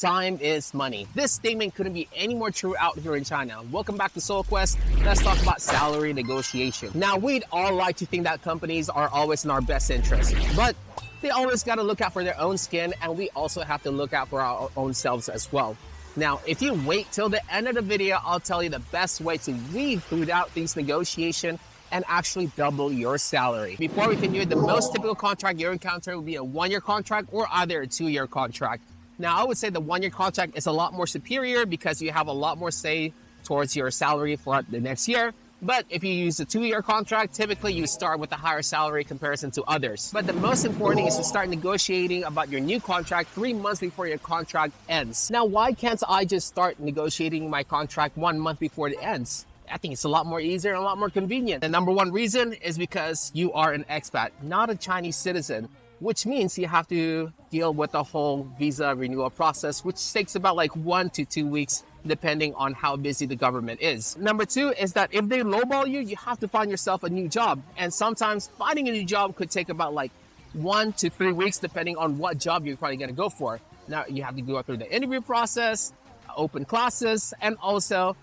Time is money. This statement couldn't be any more true out here in China. Welcome back to Soul Quest. Let's talk about salary negotiation. Now, we'd all like to think that companies are always in our best interest, but they always got to look out for their own skin, and we also have to look out for our own selves as well. Now, if you wait till the end of the video, I'll tell you the best way to weed throughout these negotiations and actually double your salary. Before we continue, the most typical contract you'll encounter will be a 1-year contract or either a 2-year contract. Now, I would say the 1-year contract is a lot more superior because you have a lot more say towards your salary for the next year. But if you use a 2-year contract, typically you start with a higher salary comparison to others. But the most important thing is to start negotiating about your new contract 3 months before your contract ends. Now, why can't I just start negotiating my contract 1 month before it ends? I think it's a lot more easier and a lot more convenient. The number one reason is because you are an expat, not a Chinese citizen, which means you have to deal with the whole visa renewal process, which takes about like 1 to 2 weeks, depending on how busy the government is. Number two is that if they lowball you, you have to find yourself a new job. And sometimes finding a new job could take about like 1 to 3 weeks, depending on what job you're probably gonna go for. Now, you have to go through the interview process, open classes, and also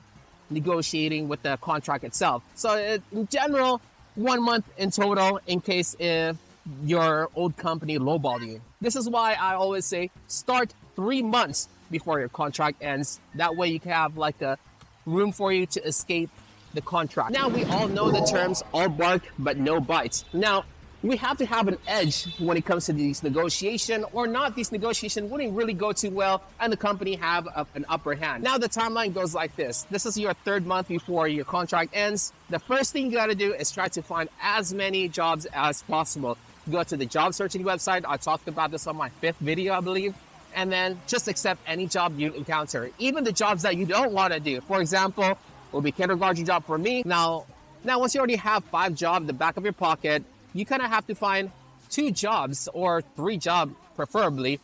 negotiating with the contract itself. So in general, 1 month in total in case if your old company lowball you. This is why I always say start 3 months before your contract ends. That way you can have like a room for you to escape the contract. Now, we all know the terms all bark but no bite. Now, we have to have an edge when it comes to these negotiations, or not, these negotiations wouldn't really go too well and the company have an upper hand. Now, the timeline goes like this. This is your 3rd month before your contract ends. The first thing you gotta do is try to find as many jobs as possible. Go to the job searching website. I talked about this on my 5th video, I believe. And then just accept any job you encounter, even the jobs that you don't want to do. For example, will be kindergarten job for me. Now, once you already have 5 jobs in the back of your pocket, you kind of have to find 2 jobs or 3 jobs, preferably,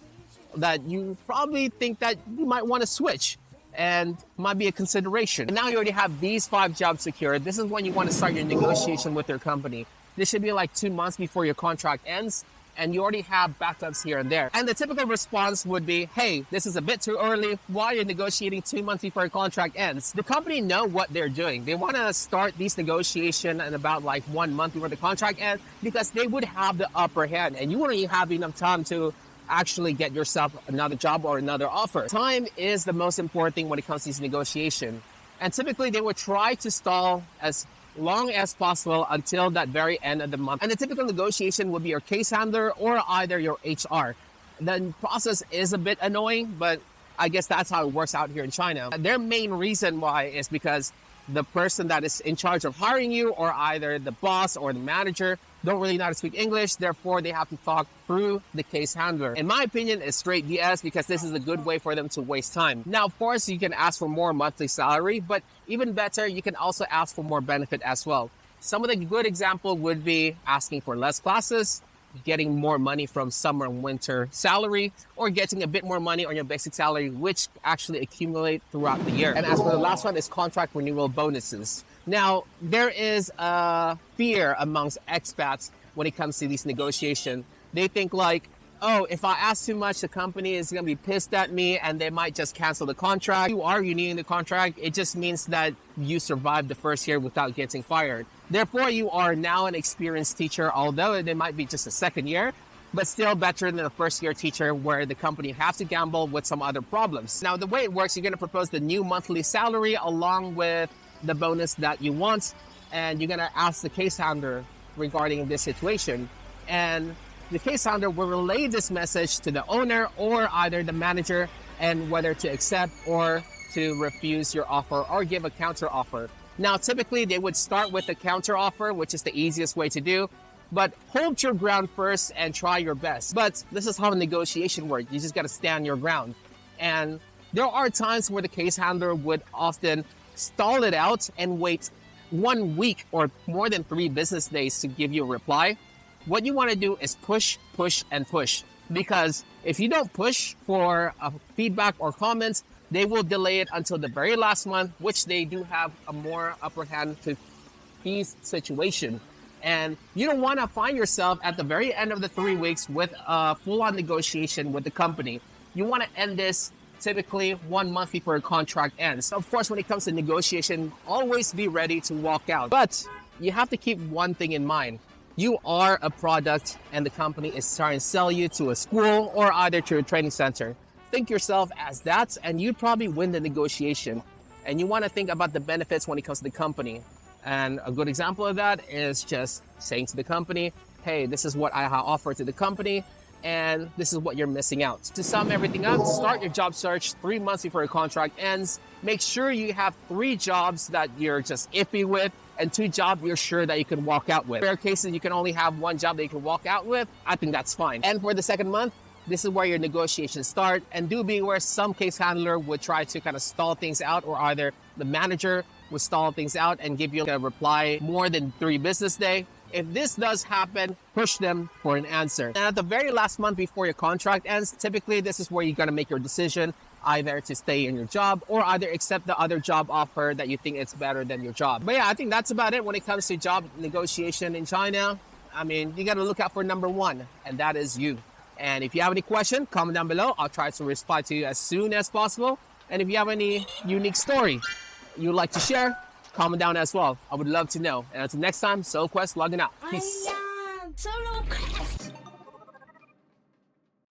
that you probably think that you might want to switch and might be a consideration. And now you already have these 5 jobs secured. This is when you want to start your negotiation with your company. This should be like 2 months before your contract ends, and you already have backups here and there. And the typical response would be, hey, this is a bit too early. Why are you negotiating 2 months before your contract ends? The company know what they're doing. They want to start these negotiations in about like 1 month before the contract ends because they would have the upper hand, and you wouldn't even have enough time to actually get yourself another job or another offer. Time is the most important thing when it comes to these negotiations. And typically they would try to stall as long as possible until that very end of the month. And the typical negotiation would be your case handler or either your HR. The process is a bit annoying, but I guess that's how it works out here in China. Their main reason why is because the person that is in charge of hiring you, or either the boss or the manager, don't really know how to speak English. Therefore, they have to talk through the case handler. In my opinion, it's straight BS because this is a good way for them to waste time. Now, of course, you can ask for more monthly salary, but even better, you can also ask for more benefit as well. Some of the good example would be asking for less classes, getting more money from summer and winter salary, or getting a bit more money on your basic salary, which actually accumulate throughout the year. And as for the last one is contract renewal bonuses. Now, there is a fear amongst expats when it comes to these negotiations. They think like, oh, if I ask too much, the company is going to be pissed at me and they might just cancel the contract. You are renewing the contract. It just means that you survived the first year without getting fired. Therefore, you are now an experienced teacher, although it might be just a 2nd year, but still better than a 1st-year teacher where the company has to gamble with some other problems. Now, the way it works, you're going to propose the new monthly salary along with the bonus that you want, and you're going to ask the case handler regarding this situation. And the case handler will relay this message to the owner or either the manager, and whether to accept or to refuse your offer or give a counter offer. Now, typically they would start with a counter offer, which is the easiest way to do, but hold your ground first and try your best. But this is how a negotiation works. You just got to stand your ground. And there are times where the case handler would often stall it out and wait 1 week or more than 3 business days to give you a reply. What you want to do is push, push, and push. Because if you don't push for feedback or comments, they will delay it until the very last month, which they do have a more upper hand to these situation. And you don't want to find yourself at the very end of the 3 weeks with a full-on negotiation with the company. You want to end this typically 1 month before your contract ends. Of course, when it comes to negotiation, always be ready to walk out. But you have to keep one thing in mind. You are a product and the company is trying to sell you to a school or either to a training center. Think yourself as that and you'd probably win the negotiation. And you want to think about the benefits when it comes to the company. And a good example of that is just saying to the company, hey, this is what I offer to the company and this is what you're missing out. To sum everything up, start your job search 3 months before your contract ends. Make sure you have 3 jobs that you're just iffy with and 2 jobs you're sure that you can walk out with. In rare cases, you can only have 1 job that you can walk out with. I think that's fine. And for the second month, this is where your negotiations start. And do be aware some case handler would try to kind of stall things out, or either the manager would stall things out and give you a reply more than 3 business days. If this does happen, push them for an answer. And at the very last month before your contract ends, typically this is where you're gonna make your decision, either to stay in your job or either accept the other job offer that you think it's better than your job. But yeah, I think that's about it when it comes to job negotiation in China. I mean, you gotta look out for number 1, and that is you. And if you have any question, comment down below. I'll try to reply to you as soon as possible. And if you have any unique story you'd like to share, comment down as well. I would love to know. And until next time, SoulQuest logging out. Peace.